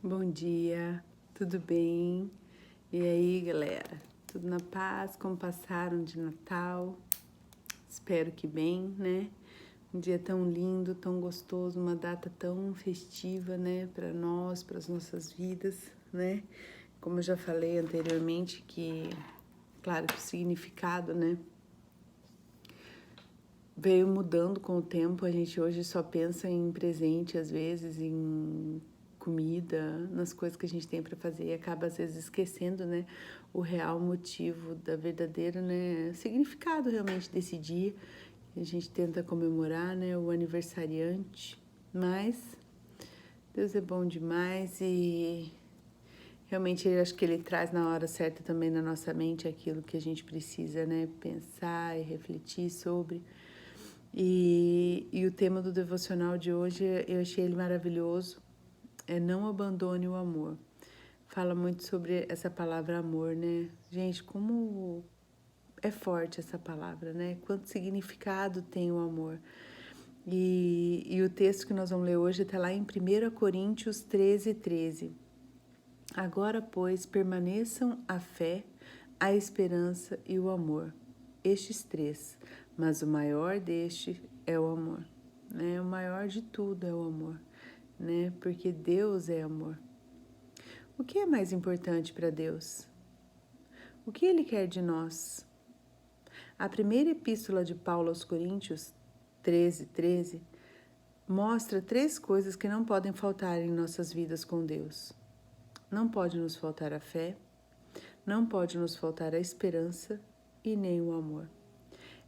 Bom dia, tudo bem? E aí, galera? Tudo na paz? Como passaram de Natal? Espero que bem, né? Um dia tão lindo, tão gostoso, uma data tão festiva, né? Para nós, para as nossas vidas, né? Como eu já falei anteriormente, que, claro, que o significado, né? Veio mudando com o tempo. A gente hoje só pensa em presente, às vezes, em comida, nas coisas que a gente tem para fazer e acaba às vezes esquecendo, né, o real motivo da verdadeira, né, significado realmente desse dia. A gente tenta comemorar, né, o aniversariante, mas Deus é bom demais e realmente eu acho que ele traz na hora certa também na nossa mente aquilo que a gente precisa, né, pensar e refletir sobre. E o tema do devocional de hoje, eu achei ele maravilhoso, é não abandone o amor. Fala muito sobre essa palavra amor, né? Gente, como é forte essa palavra, né? Quanto significado tem o amor. E o texto que nós vamos ler hoje está lá em 1 Coríntios 13:13. Agora, pois, permaneçam a fé, a esperança e o amor. Estes três, mas o maior deste é o amor, né? O maior de tudo é o amor, né? Porque Deus é amor. O que é mais importante para Deus? O que Ele quer de nós? A primeira epístola de Paulo aos Coríntios, 13:13, mostra três coisas que não podem faltar em nossas vidas com Deus. Não pode nos faltar a fé, não pode nos faltar a esperança e nem o amor.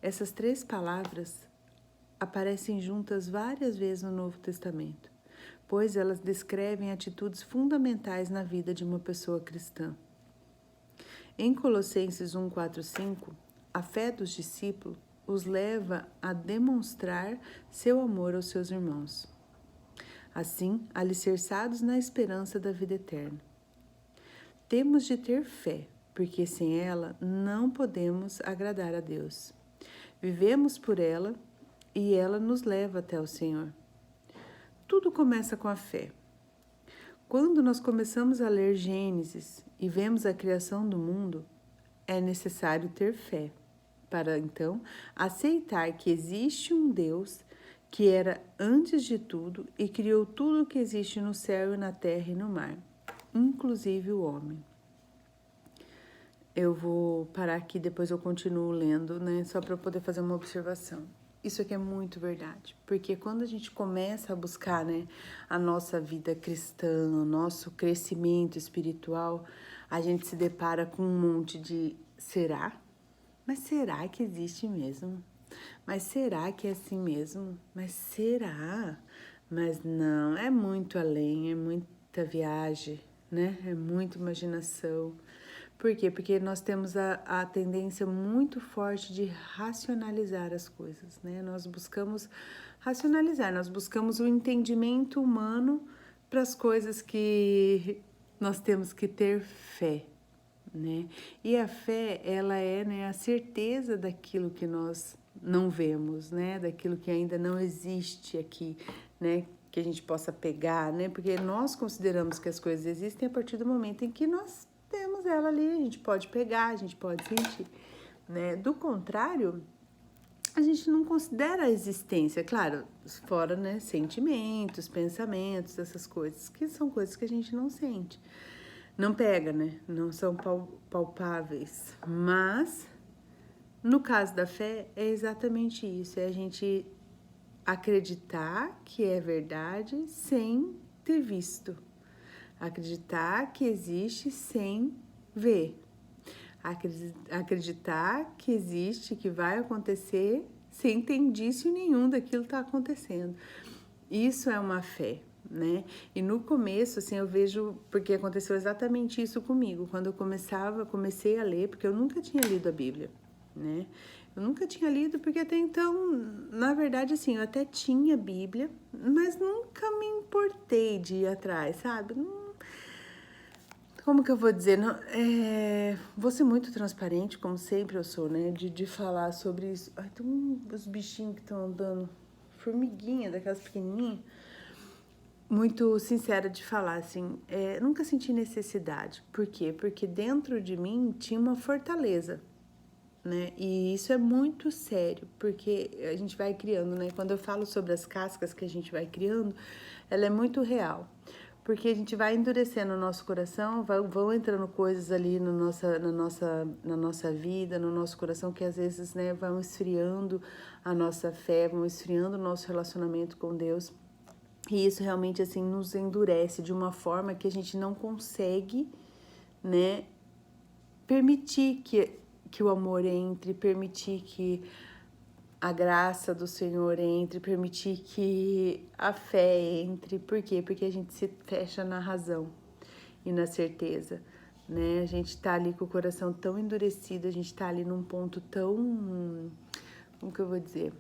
Essas três palavras aparecem juntas várias vezes no Novo Testamento, pois elas descrevem atitudes fundamentais na vida de uma pessoa cristã. Em Colossenses 1:4-5, a fé dos discípulos os leva a demonstrar seu amor aos seus irmãos, assim alicerçados na esperança da vida eterna. Temos de ter fé, porque sem ela não podemos agradar a Deus. Vivemos por ela e ela nos leva até o Senhor. Tudo começa com a fé. Quando nós começamos a ler Gênesis e vemos a criação do mundo, é necessário ter fé para então aceitar que existe um Deus que era antes de tudo e criou tudo o que existe no céu e na terra e no mar, inclusive o homem. Eu vou parar aqui, depois eu continuo lendo, né? Só para eu poder fazer uma observação. Isso aqui é muito verdade, porque quando a gente começa a buscar, né, a nossa vida cristã, o nosso crescimento espiritual, a gente se depara com um monte de será? Mas será que existe mesmo? Mas será que é assim mesmo? Mas será? Mas não, é muito além, é muita viagem, né? É muita imaginação. Por quê? Porque nós temos a tendência muito forte de racionalizar as coisas, né? Nós buscamos racionalizar, nós buscamos o entendimento humano para as coisas que nós temos que ter fé, né? E a fé, ela é, né, a certeza daquilo que nós não vemos, né? Daquilo que ainda não existe aqui, né? Que a gente possa pegar, né? Porque nós consideramos que as coisas existem a partir do momento em que nós temos ela ali, a gente pode pegar, a gente pode sentir, né? Do contrário, a gente não considera a existência, claro, fora, né, sentimentos, pensamentos, essas coisas, que são coisas que a gente não sente. Não pega, né? Não são palpáveis. Mas, no caso da fé, é exatamente isso. É a gente acreditar que é verdade sem ter visto. Acreditar que existe sem ver. Acreditar que existe, que vai acontecer, sem ter indício nenhum daquilo que está acontecendo. Isso é uma fé, né? E no começo, assim, eu vejo, porque aconteceu exatamente isso comigo. Quando eu comecei a ler, porque eu nunca tinha lido a Bíblia, né? Eu nunca tinha lido, porque até então, na verdade, assim, eu até tinha Bíblia, mas nunca me importei de ir atrás, sabe? Como que eu vou dizer? Não, vou ser muito transparente, como sempre eu sou, né? De falar sobre isso. Ai, tem uns bichinhos que estão andando, formiguinha, daquelas pequenininhas. muito sincera de falar, assim, nunca senti necessidade. Por quê? Porque dentro de mim tinha uma fortaleza, né? E isso é muito sério, porque a gente vai criando, né? Quando eu falo sobre as cascas que a gente vai criando, ela é muito real. Porque a gente vai endurecendo o nosso coração, vão entrando coisas ali no na nossa vida, no nosso coração, que às vezes, né, vão esfriando a nossa fé, vão esfriando o nosso relacionamento com Deus. E isso realmente, assim, nos endurece de uma forma que a gente não consegue, né, permitir que o amor entre, permitir que a graça do Senhor entre, permitir que a fé entre. Por quê? Porque a gente se fecha na razão e na certeza, né? A gente tá ali com o coração tão endurecido, a gente tá ali num ponto tão, como que eu vou dizer,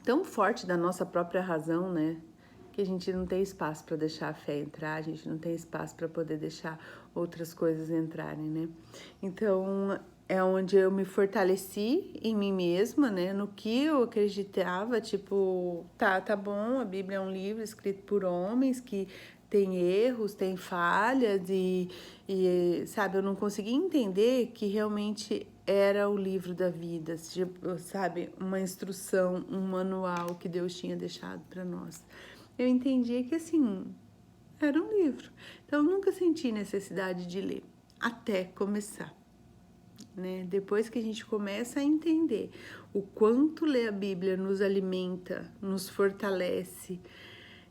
tão forte da nossa própria razão, né? Que a gente não tem espaço para deixar a fé entrar, a gente não tem espaço para poder deixar outras coisas entrarem, né? Então, é onde eu me fortaleci em mim mesma, né? No que eu acreditava, tipo, tá bom, a Bíblia é um livro escrito por homens que tem erros, tem falhas e sabe, eu não conseguia entender que realmente era o livro da vida, sabe, uma instrução, um manual que Deus tinha deixado para nós. Eu entendia que, assim, era um livro. Então, eu nunca senti necessidade de ler, até começar, né? Depois que a gente começa a entender o quanto ler a Bíblia nos alimenta, nos fortalece,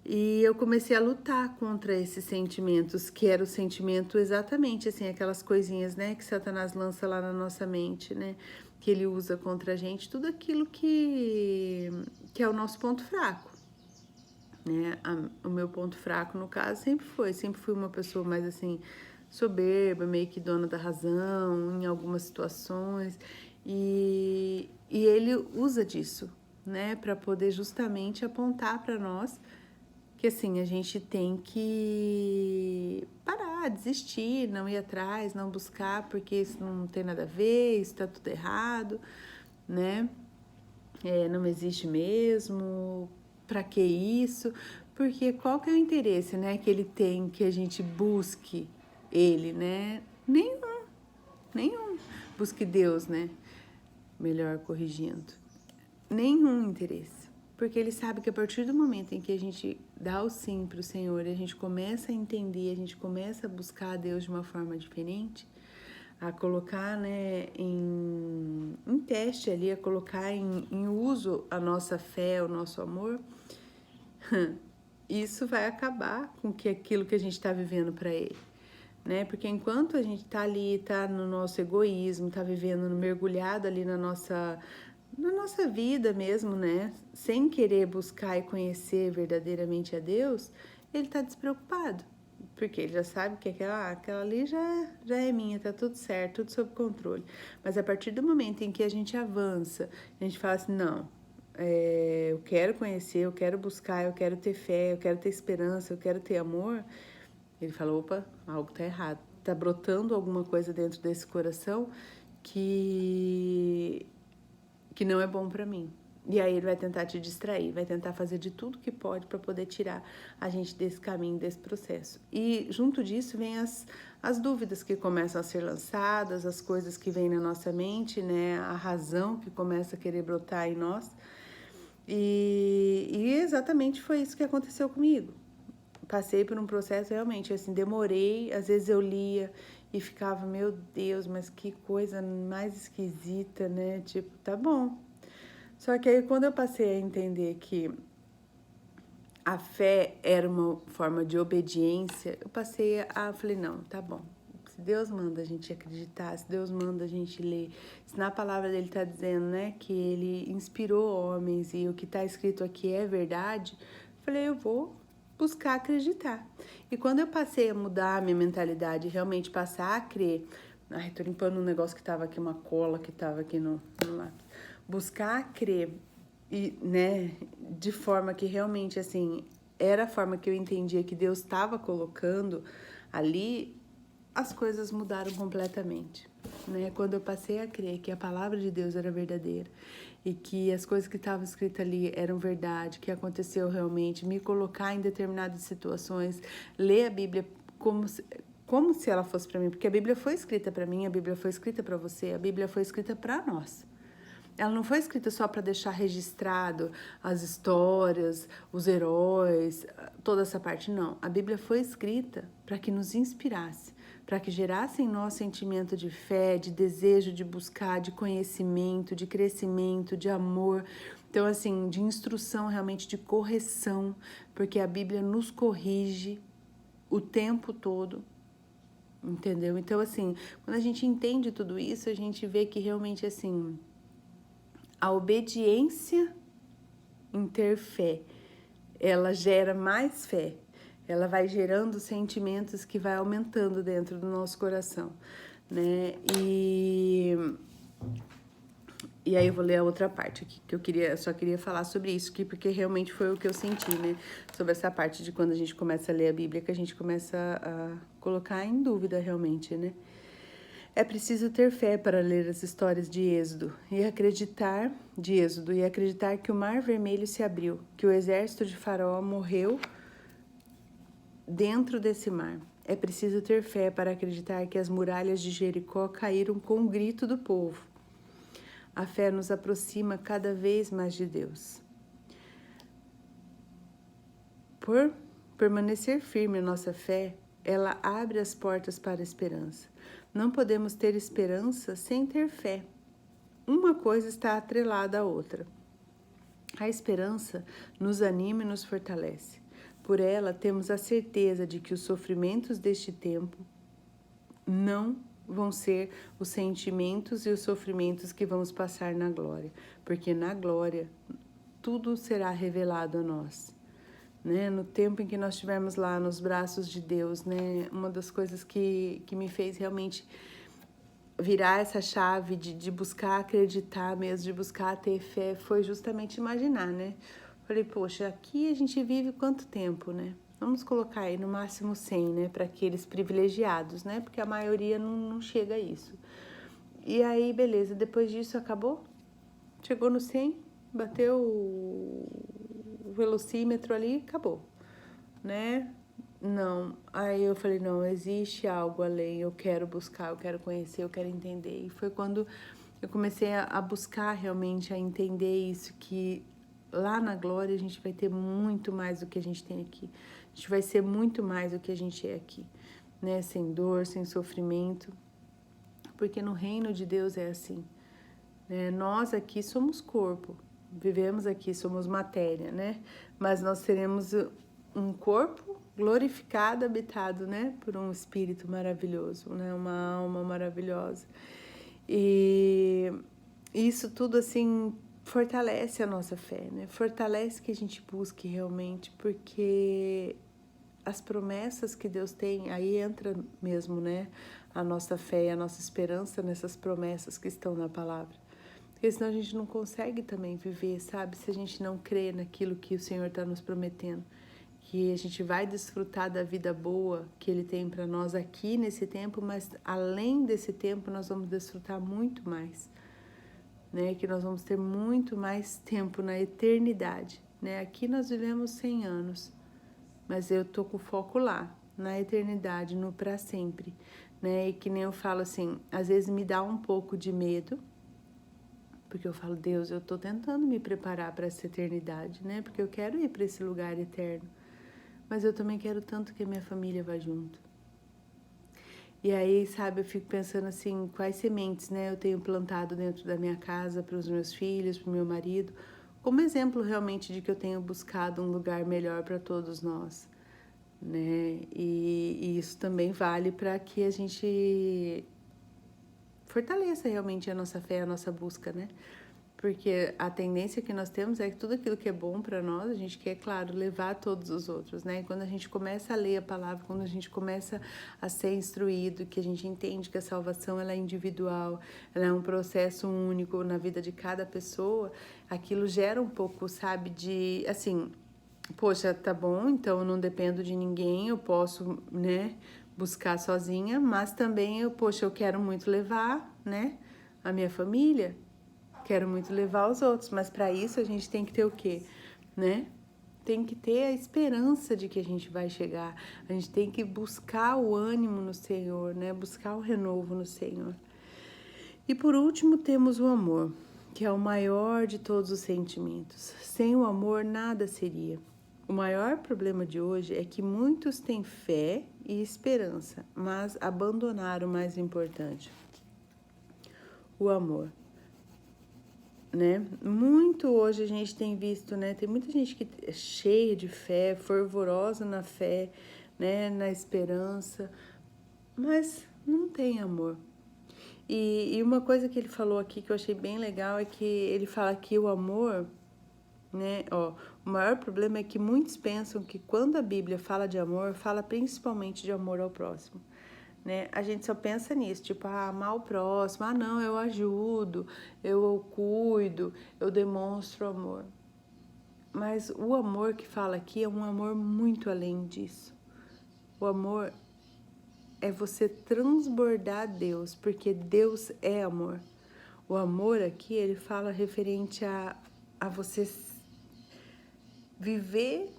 e eu comecei a lutar contra esses sentimentos, que era o sentimento exatamente assim, aquelas coisinhas, né, que Satanás lança lá na nossa mente, né, que ele usa contra a gente, tudo aquilo que é o nosso ponto fraco, né? O meu ponto fraco, no caso, sempre fui uma pessoa mais assim, soberba, meio que dona da razão em algumas situações, e ele usa disso, né, para poder justamente apontar para nós que assim, a gente tem que parar, desistir, não ir atrás, não buscar, porque isso não tem nada a ver, isso tá tudo errado, né? Não existe mesmo, pra que isso? Porque qual que é o interesse, né, que ele tem que a gente busque ele, né? Nenhum. Busque Deus, né? Melhor corrigindo. Nenhum interesse. Porque ele sabe que a partir do momento em que a gente dá o sim para o Senhor, a gente começa a entender, a gente começa a buscar a Deus de uma forma diferente, a colocar, né, em teste ali, a colocar em uso a nossa fé, o nosso amor, isso vai acabar com aquilo que a gente está vivendo para Ele, né? Porque enquanto a gente tá ali, tá no nosso egoísmo, tá vivendo mergulhado ali na nossa vida mesmo, né? Sem querer buscar e conhecer verdadeiramente a Deus, ele tá despreocupado. Porque ele já sabe que aquela ali já é minha, tá tudo certo, tudo sob controle. Mas a partir do momento em que a gente avança, a gente fala assim, não, eu quero conhecer, eu quero buscar, eu quero ter fé, eu quero ter esperança, eu quero ter amor. Ele fala, opa, algo tá errado. Tá brotando alguma coisa dentro desse coração que que não é bom para mim. E aí ele vai tentar te distrair, vai tentar fazer de tudo que pode para poder tirar a gente desse caminho, desse processo. E junto disso vem as dúvidas que começam a ser lançadas, as coisas que vêm na nossa mente, né? A razão que começa a querer brotar em nós. E exatamente foi isso que aconteceu comigo. Passei por um processo realmente, assim, demorei, às vezes eu lia e ficava, meu Deus, mas que coisa mais esquisita, né? Tipo, tá bom. Só que aí quando eu passei a entender que a fé era uma forma de obediência, falei, não, tá bom. Se Deus manda a gente acreditar, se Deus manda a gente ler, se na palavra dele tá dizendo, né, que ele inspirou homens e o que tá escrito aqui é verdade, falei, eu vou buscar acreditar. E quando eu passei a mudar a minha mentalidade, realmente passar a crer, ai, tô limpando um negócio que tava aqui, uma cola que tava aqui no lápis, buscar crer e, né, de forma que realmente, assim, era a forma que eu entendia que Deus estava colocando ali, as coisas mudaram completamente, né? Quando eu passei a crer que a palavra de Deus era verdadeira e que as coisas que estavam escritas ali eram verdade, que aconteceu realmente, me colocar em determinadas situações, ler a Bíblia como se ela fosse para mim, porque a Bíblia foi escrita para mim, a Bíblia foi escrita para você, a Bíblia foi escrita para nós. Ela não foi escrita só para deixar registrado as histórias, os heróis, toda essa parte, não. A Bíblia foi escrita para que nos inspirasse, para que gerasse em nós sentimento de fé, de desejo de buscar, de conhecimento, de crescimento, de amor. Então, assim, de instrução realmente, de correção, porque a Bíblia nos corrige o tempo todo, entendeu? Então, assim, quando a gente entende tudo isso, a gente vê que realmente, assim, a obediência em ter fé, ela gera mais fé, ela vai gerando sentimentos que vai aumentando dentro do nosso coração, né? E aí eu vou ler a outra parte aqui, que só queria falar sobre isso aqui, porque realmente foi o que eu senti, né? Sobre essa parte de quando a gente começa a ler a Bíblia, que a gente começa a colocar em dúvida realmente, né? É preciso ter fé para ler as histórias de Êxodo e acreditar que o Mar Vermelho se abriu, que o exército de Faraó morreu dentro desse mar. É preciso ter fé para acreditar que as muralhas de Jericó caíram com o grito do povo. A fé nos aproxima cada vez mais de Deus. Por permanecer firme a nossa fé, ela abre as portas para a esperança. Não podemos ter esperança sem ter fé. Uma coisa está atrelada à outra. A esperança nos anima e nos fortalece. Por ela, temos a certeza de que os sofrimentos deste tempo não vão ser os sentimentos e os sofrimentos que vamos passar na glória, porque na glória tudo será revelado a nós. Né? No tempo em que nós estivermos lá nos braços de Deus, né? Uma das coisas que me fez realmente virar essa chave de buscar acreditar mesmo, de buscar ter fé, foi justamente imaginar, né? Falei, poxa, aqui a gente vive quanto tempo, né? Vamos colocar aí no máximo 100, né? Para aqueles privilegiados, né? Porque a maioria não chega a isso. E aí, beleza, depois disso acabou? Chegou no 100, bateu o velocímetro ali, acabou, né? Não, aí eu falei, não, existe algo além, eu quero buscar, eu quero conhecer, eu quero entender. E foi quando eu comecei a buscar realmente, a entender isso, que lá na glória a gente vai ter muito mais do que a gente tem aqui. A gente vai ser muito mais do que a gente é aqui, né? Sem dor, sem sofrimento, porque no reino de Deus é assim, né? Nós aqui somos corpo, vivemos aqui, somos matéria, né? Mas nós teremos um corpo glorificado, habitado, né? Por um espírito maravilhoso, né? Uma alma maravilhosa. E isso tudo, assim, fortalece a nossa fé, né? Fortalece que a gente busque realmente, porque as promessas que Deus tem, aí entra mesmo, né? A nossa fé e a nossa esperança nessas promessas que estão na palavra. Porque senão a gente não consegue também viver, sabe? Se a gente não crê naquilo que o Senhor está nos prometendo. Que a gente vai desfrutar da vida boa que Ele tem para nós aqui nesse tempo, mas além desse tempo nós vamos desfrutar muito mais, né? Que nós vamos ter muito mais tempo na eternidade, né? Aqui nós vivemos 100 anos, mas eu tô com foco lá, na eternidade, no para sempre, né? E que nem eu falo assim, às vezes me dá um pouco de medo, porque eu falo, Deus, eu tô tentando me preparar para essa eternidade, né? Porque eu quero ir para esse lugar eterno. Mas eu também quero tanto que a minha família vá junto. E aí, sabe, eu fico pensando assim, quais sementes, né, eu tenho plantado dentro da minha casa para os meus filhos, para o meu marido, como exemplo realmente de que eu tenho buscado um lugar melhor para todos nós, né? E isso também vale para que a gente fortaleça realmente a nossa fé, a nossa busca, né? Porque a tendência que nós temos é que tudo aquilo que é bom para nós, a gente quer, claro, levar a todos os outros, né? E quando a gente começa a ler a palavra, quando a gente começa a ser instruído, que a gente entende que a salvação ela é individual, ela é um processo único na vida de cada pessoa, aquilo gera um pouco, sabe, de, assim, poxa, tá bom, então eu não dependo de ninguém, eu posso, né, buscar sozinha, mas também eu quero muito levar, né, a minha família, quero muito levar os outros, mas para isso a gente tem que ter o quê, né? Tem que ter a esperança de que a gente vai chegar. A gente tem que buscar o ânimo no Senhor, né? Buscar o renovo no Senhor. E por último temos o amor, que é o maior de todos os sentimentos. Sem o amor nada seria. O maior problema de hoje é que muitos têm fé e esperança, mas abandonaram o mais importante, o amor. Né? Muito hoje a gente tem visto, né? Tem muita gente que é cheia de fé, fervorosa na fé, né? Na esperança, mas não tem amor. E uma coisa que ele falou aqui que eu achei bem legal é que ele fala que o amor, né? Ó, o maior problema é que muitos pensam que quando a Bíblia fala de amor, fala principalmente de amor ao próximo. Né? A gente só pensa nisso, tipo, amar o próximo, não, eu ajudo, eu cuido, eu demonstro amor. Mas o amor que fala aqui é um amor muito além disso. O amor é você transbordar Deus, porque Deus é amor. O amor aqui, ele fala referente a você viver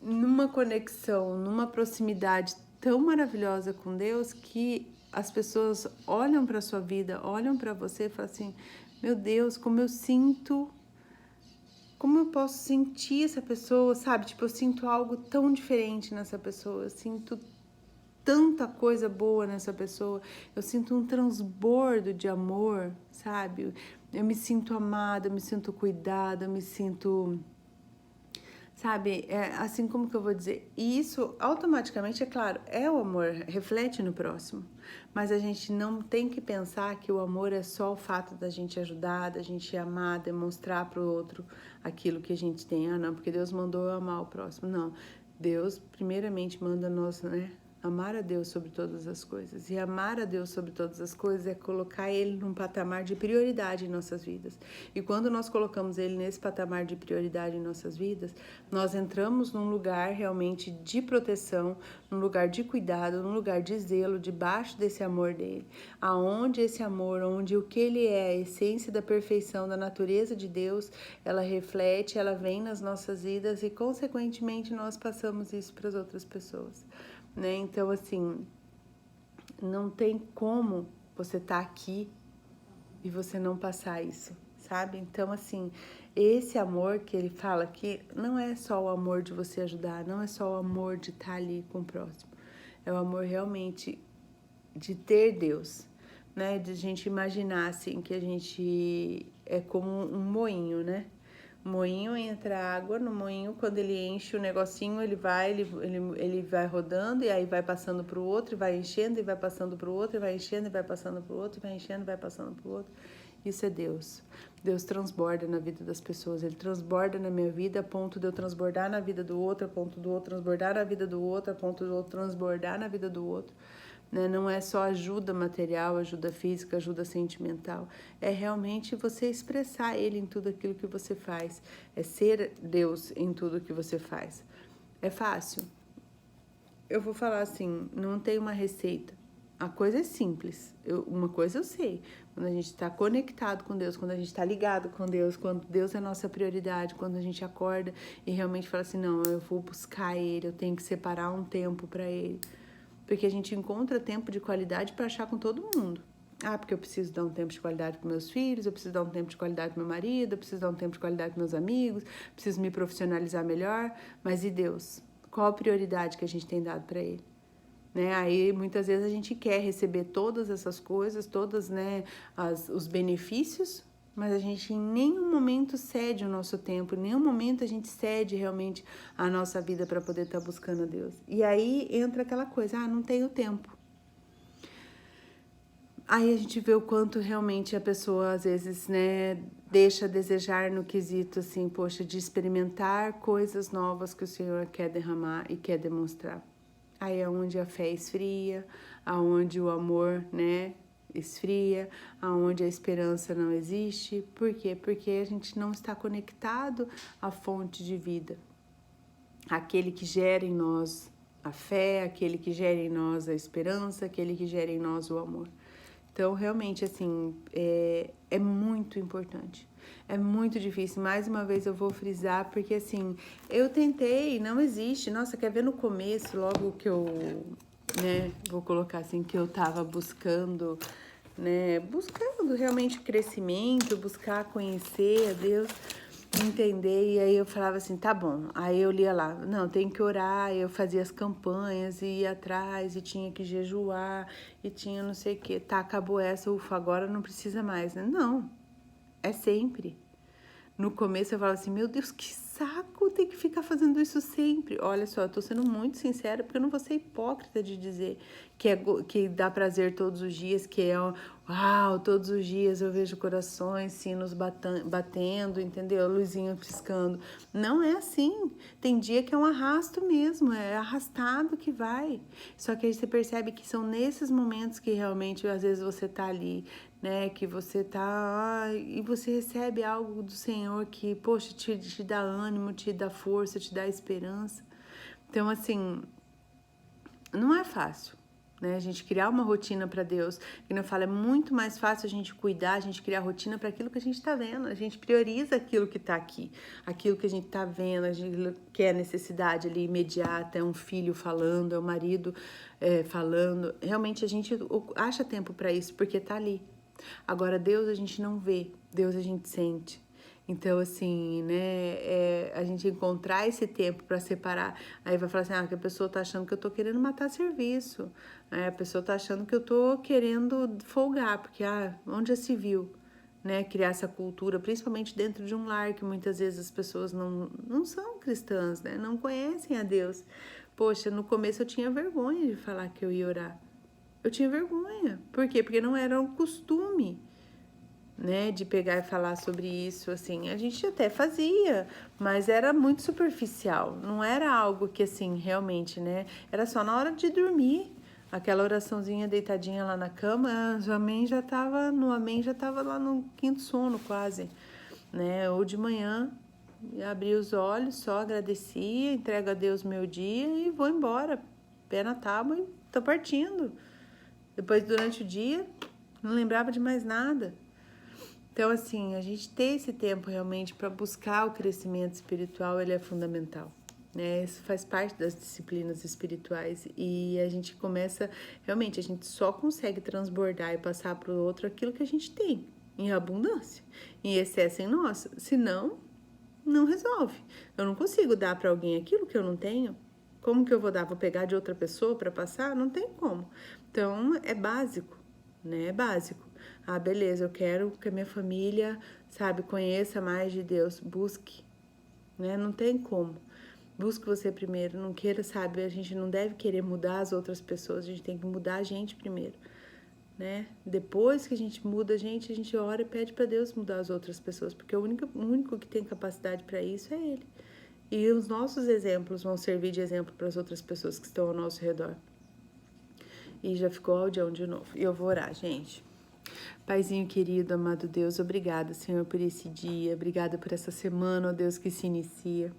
numa conexão, numa proximidade tão maravilhosa com Deus que as pessoas olham para a sua vida, olham para você e falam assim, meu Deus, como eu sinto, como eu posso sentir essa pessoa, sabe? Tipo, eu sinto algo tão diferente nessa pessoa, eu sinto tanta coisa boa nessa pessoa, eu sinto um transbordo de amor, sabe? Eu me sinto amada, eu me sinto cuidada, eu me sinto... Sabe, assim como que eu vou dizer, e isso automaticamente, é claro, é o amor, reflete no próximo, mas a gente não tem que pensar que o amor é só o fato da gente ajudar, da gente amar, demonstrar para o outro aquilo que a gente tem, não, porque Deus mandou eu amar o próximo, não, Deus primeiramente manda nós, né, amar a Deus sobre todas as coisas, e amar a Deus sobre todas as coisas é colocar Ele num patamar de prioridade em nossas vidas. E quando nós colocamos Ele nesse patamar de prioridade em nossas vidas, nós entramos num lugar realmente de proteção, num lugar de cuidado, num lugar de zelo, debaixo desse amor dele. Aonde esse amor, onde o que Ele é, a essência da perfeição, da natureza de Deus, ela reflete, ela vem nas nossas vidas e, consequentemente, nós passamos isso para as outras pessoas. Né? Então, assim, não tem como você estar aqui e você não passar isso, sabe? Então, assim, esse amor que ele fala aqui não é só o amor de você ajudar, não é só o amor de estar ali com o próximo, é o amor realmente de ter Deus, né? De a gente imaginar, assim, que a gente é como um moinho, né? Moinho, entra água no moinho, quando ele enche o negocinho, ele vai rodando e aí vai passando para o outro, e vai enchendo e vai passando para o outro, e vai enchendo e vai passando para o outro, e vai enchendo e vai passando para o outro. Isso é Deus. Deus transborda na vida das pessoas, Ele transborda na minha vida a ponto de eu transbordar na vida do outro, a ponto do outro transbordar na vida do outro, a ponto do outro transbordar na vida do outro. Né? Não é só ajuda material, ajuda física, ajuda sentimental. É realmente você expressar Ele em tudo aquilo que você faz. É ser Deus em tudo que você faz. É fácil? Eu vou falar assim, não tem uma receita. A coisa é simples. Uma coisa eu sei. Quando a gente está conectado com Deus, quando a gente está ligado com Deus, quando Deus é a nossa prioridade, quando a gente acorda e realmente fala assim, não, eu vou buscar Ele, eu tenho que separar um tempo para Ele. Porque a gente encontra tempo de qualidade para achar com todo mundo. Porque eu preciso dar um tempo de qualidade para meus filhos, eu preciso dar um tempo de qualidade para meu marido, eu preciso dar um tempo de qualidade para meus amigos, preciso me profissionalizar melhor. Mas e Deus? Qual a prioridade que a gente tem dado para Ele? Né? Aí muitas vezes a gente quer receber todas essas coisas, todos, né, os benefícios, mas a gente em nenhum momento cede o nosso tempo, em nenhum momento a gente cede realmente a nossa vida para poder estar buscando a Deus. E aí entra aquela coisa, não tenho tempo. Aí a gente vê o quanto realmente a pessoa às vezes, né, deixa a desejar no quesito assim, poxa, de experimentar coisas novas que o Senhor quer derramar e quer demonstrar. Aí é onde a fé esfria, aonde o amor, né, esfria, aonde a esperança não existe. Por quê? Porque a gente não está conectado à fonte de vida, aquele que gera em nós a fé, aquele que gera em nós a esperança, aquele que gera em nós o amor. Então, realmente, assim, é muito importante. É muito difícil. Mais uma vez eu vou frisar, porque, assim, eu tentei, não existe. Nossa, quer ver no começo, logo que eu, né, vou colocar assim, que eu tava buscando, né, buscando realmente o crescimento, buscar conhecer a Deus, entender, e aí eu falava assim, tá bom, aí eu lia lá, não, tem que orar, eu fazia as campanhas, e ia atrás, e tinha que jejuar, e tinha não sei o que, tá, acabou essa, ufa, agora não precisa mais, né? Não, é sempre. No começo eu falava assim, meu Deus, que saco, tem que ficar fazendo isso sempre. Olha só, eu tô sendo muito sincera, porque eu não vou ser hipócrita de dizer que dá prazer todos os dias, que é, uau, todos os dias eu vejo corações, sinos batendo, entendeu? Luzinho piscando. Não é assim. Tem dia que é um arrasto mesmo, é arrastado que vai. Só que aí você percebe que são nesses momentos que realmente, às vezes, você tá ali, né, que você tá e você recebe algo do Senhor que, poxa, te dá ânimo, te dá força, te dá esperança. Então, assim, não é fácil, né, a gente criar uma rotina para Deus. Que eu falo, é muito mais fácil a gente cuidar, a gente criar rotina para aquilo que a gente está vendo. A gente prioriza aquilo que está aqui, aquilo que a gente está vendo, a gente quer necessidade ali imediata, é um filho falando, é o marido falando. Realmente a gente acha tempo para isso porque está ali. Agora, Deus a gente não vê, Deus a gente sente. Então, assim, né, a gente encontrar esse tempo para separar, aí vai falar assim, que a pessoa tá achando que eu tô querendo matar serviço, a pessoa tá achando que eu tô querendo folgar, porque, onde já se viu, né, criar essa cultura, principalmente dentro de um lar, que muitas vezes as pessoas não são cristãs, né, não conhecem a Deus. Poxa, no começo eu tinha vergonha de falar que eu ia orar. Eu tinha vergonha. Por quê? Porque não era um costume, né, de pegar e falar sobre isso, assim. A gente até fazia, mas era muito superficial. Não era algo que, assim, realmente, né, era só na hora de dormir. Aquela oraçãozinha deitadinha lá na cama, o amém já tava, no amém já tava lá no quinto sono quase, né? Ou de manhã, abri os olhos, só agradecia, entrego a Deus meu dia e vou embora. Pé na tábua e tô partindo. Depois, durante o dia, não lembrava de mais nada. Então, assim, a gente ter esse tempo realmente para buscar o crescimento espiritual, ele é fundamental, né? Isso faz parte das disciplinas espirituais e a gente começa, realmente, a gente só consegue transbordar e passar para o outro aquilo que a gente tem, em abundância, em excesso em nós. Senão, não resolve. Eu não consigo dar para alguém aquilo que eu não tenho. Como que eu vou dar? Vou pegar de outra pessoa para passar? Não tem como. Então, é básico, né? É básico. Beleza, eu quero que a minha família, sabe, conheça mais de Deus. Busque, né? Não tem como. Busque você primeiro. Não queira, sabe, a gente não deve querer mudar as outras pessoas. A gente tem que mudar a gente primeiro, né? Depois que a gente muda a gente ora e pede para Deus mudar as outras pessoas, porque o único que tem capacidade para isso é Ele. E os nossos exemplos vão servir de exemplo para as outras pessoas que estão ao nosso redor. E já ficou audião de novo. E eu vou orar, gente. Paizinho querido, amado Deus, obrigada, Senhor, por esse dia. Obrigada por essa semana, ó Deus, que se inicia.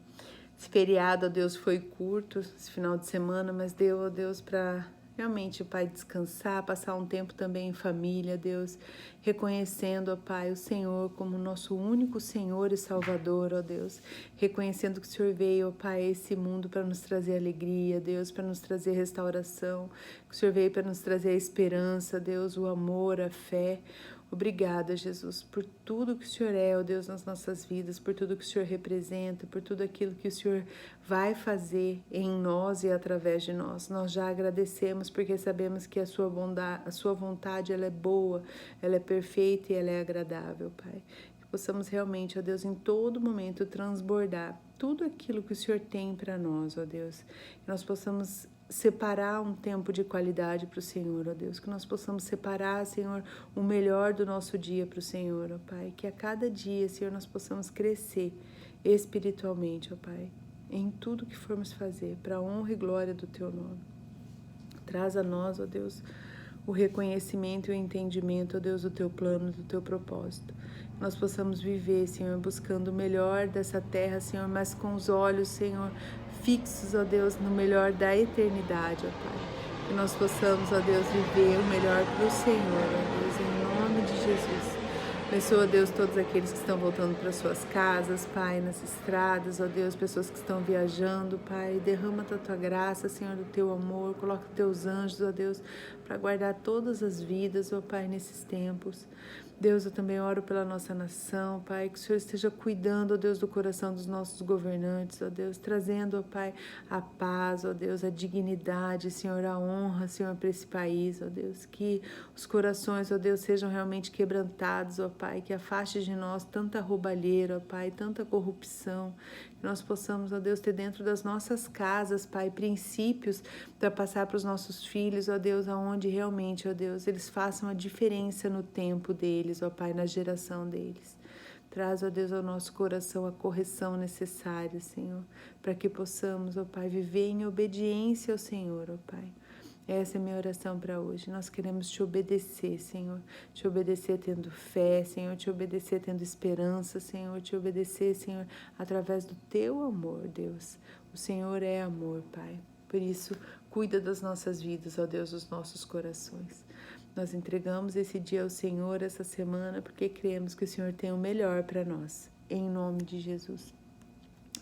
Esse feriado, ó Deus, foi curto, esse final de semana, mas deu, ó Deus, para realmente, ó Pai, descansar, passar um tempo também em família, Deus, reconhecendo, ó Pai, o Senhor como nosso único Senhor e Salvador, ó Deus, reconhecendo que o Senhor veio, ó Pai, a esse mundo para nos trazer alegria, Deus, para nos trazer restauração, que o Senhor veio para nos trazer a esperança, Deus, o amor, a fé. Obrigada, Jesus, por tudo que o Senhor é, ó Deus, nas nossas vidas, por tudo que o Senhor representa, por tudo aquilo que o Senhor vai fazer em nós e através de nós. Nós já agradecemos porque sabemos que a sua bondade, a sua vontade, ela é boa, ela é perfeita e ela é agradável, Pai. Que possamos realmente, ó Deus, em todo momento transbordar tudo aquilo que o Senhor tem para nós, ó Deus. Que nós possamos separar um tempo de qualidade para o Senhor, ó Deus, que nós possamos separar, Senhor, o melhor do nosso dia para o Senhor, ó Pai, que a cada dia, Senhor, nós possamos crescer espiritualmente, ó Pai, em tudo que formos fazer, para a honra e glória do Teu nome. Traz a nós, ó Deus, o reconhecimento e o entendimento, ó Deus, do Teu plano, do Teu propósito. Que nós possamos viver, Senhor, buscando o melhor dessa terra, Senhor, mas com os olhos, Senhor, fixos, ó Deus, no melhor da eternidade, ó Pai. Que nós possamos, ó Deus, viver o melhor para o Senhor, ó Deus, em nome de Jesus. Abençoa, Deus, todos aqueles que estão voltando para suas casas, Pai, nas estradas, ó Deus, pessoas que estão viajando, Pai. Derrama da tua graça, Senhor, do teu amor. Coloca teus anjos, ó Deus, para guardar todas as vidas, ó Pai, nesses tempos. Deus, eu também oro pela nossa nação, Pai, que o Senhor esteja cuidando, ó Deus, do coração dos nossos governantes, ó Deus, trazendo, ó Pai, a paz, ó Deus, a dignidade, Senhor, a honra, Senhor, para esse país, ó Deus, que os corações, ó Deus, sejam realmente quebrantados, ó Pai, que afaste de nós tanta roubalheira, ó Pai, tanta corrupção, que nós possamos, ó Deus, ter dentro das nossas casas, Pai, princípios para passar para os nossos filhos, ó Deus, aonde realmente, ó Deus, eles façam a diferença no tempo deles, ó Pai, na geração deles. Traz, ó Deus, ao nosso coração a correção necessária, Senhor, para que possamos, ó Pai, viver em obediência ao Senhor, ó Pai. Essa é a minha oração para hoje. Nós queremos te obedecer, Senhor. Te obedecer tendo fé, Senhor. Te obedecer tendo esperança, Senhor. Te obedecer, Senhor, através do teu amor, Deus. O Senhor é amor, Pai. Por isso, cuida das nossas vidas, ó Deus, dos nossos corações. Nós entregamos esse dia ao Senhor essa semana porque cremos que o Senhor tem o melhor para nós. Em nome de Jesus.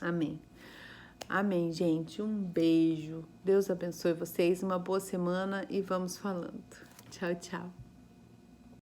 Amém. Amém, gente. Um beijo. Deus abençoe vocês. Uma boa semana e vamos falando. Tchau, tchau.